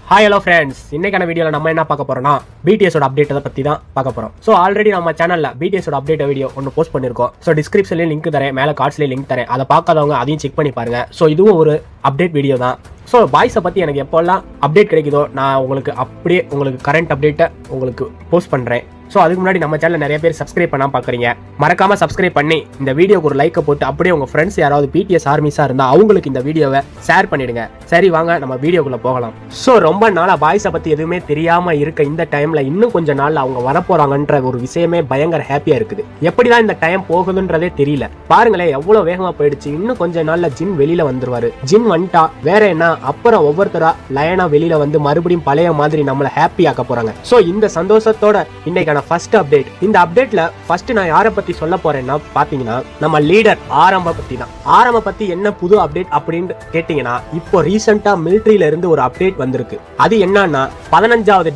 Hi hello friends, இன்னைக்கான வீடியோவில் நம்ம என்ன பார்க்க போறோம்னா பிடிஎஸோட அப்டேட்டை பற்றி தான் பார்க்க போகிறோம். ஸோ ஆல்ரெடி நம்ம சேனலில் பிடிஎஸோட அப்டேட் வீடியோ ஒன்று போஸ்ட் பண்ணியிருக்கோம். ஸோ டிஸ்கிரிப்ஷன்லேயும் லிங்க் தரேன், மேலே கார்ட்ஸ்லேயும் லிங்க் தரேன். அதை பார்க்காதவங்க அதையும் செக் பண்ணி பாருங்க. ஸோ இதுவும் ஒரு அப்டேட் வீடியோ தான். ஸோ பாய்ஸை பற்றி எனக்கு எப்போல்லாம் அப்டேட் கிடைக்குதோ நான் உங்களுக்கு அப்படியே கரண்ட் அப்டேட்டை உங்களுக்கு போஸ்ட் பண்ணுறேன். ஸோ அதுக்கு முன்னாடி நம்ம சேனல் நிறைய பேர் சப்ஸ்கிரைப் பண்ணாமல் பார்க்குறீங்க. மறக்காமல் சப்ஸ்கிரைப் பண்ணி இந்த வீடியோக்கு ஒரு லைக்கை போட்டு அப்படியே உங்கள் ஃப்ரெண்ட்ஸ் யாராவது பிடிஎஸ் ஆர்மிஸாக இருந்தால் அவங்களுக்கு இந்த வீடியோவை ஷேர் பண்ணிடுங்க. சரி, வாங்க நம்ம வீடியோக்குள்ளே போகலாம். ஸோ ரொம்ப நாளாக பாய்ஸை பற்றி எதுவுமே தெரியாமல் இருக்க இந்த டைமில் இன்னும் கொஞ்சம் நாளில் அவங்க வரப்போகிறாங்கன்ற ஒரு விஷயமே பயங்கர ஹாப்பியாக இருக்குது. எப்படி தான் இந்த டைம் போகுதுன்றதே தெரியல. பாருங்களேன் எவ்வளோ வேகமாக போயிடுச்சு. இன்னும் கொஞ்சம் நாளில் ஜின் வெளியில் வந்துருவார். ஜின் வந்துட்டா வேற என்ன, அப்புறம் ஒவ்வொருத்தரா லயனா வெளியில் வந்து மறுபடியும் பழைய மாதிரி நம்மளை ஹாப்பி ஆக்க போகிறாங்க. ஸோ இந்த சந்தோஷத்தோட இன்னைக்கு ஃபர்ஸ்ட் அப்டேட். இந்த அப்டேட்ல ஃபர்ஸ்ட் நான் யாரை பத்தி சொல்ல போறேன்னா பாத்தீங்கன்னா நம்ம லீடர் ஆரம்ப பத்தி தான். ஆரம்ப பத்தி என்ன புது அப்டேட் அப்படின்னு கேட்டீங்கன்னா இப்போ ரீசெண்டா மிலிட்டரியில இருந்து ஒரு அப்டேட் வந்திருக்கு. அது என்னன்னா 15வது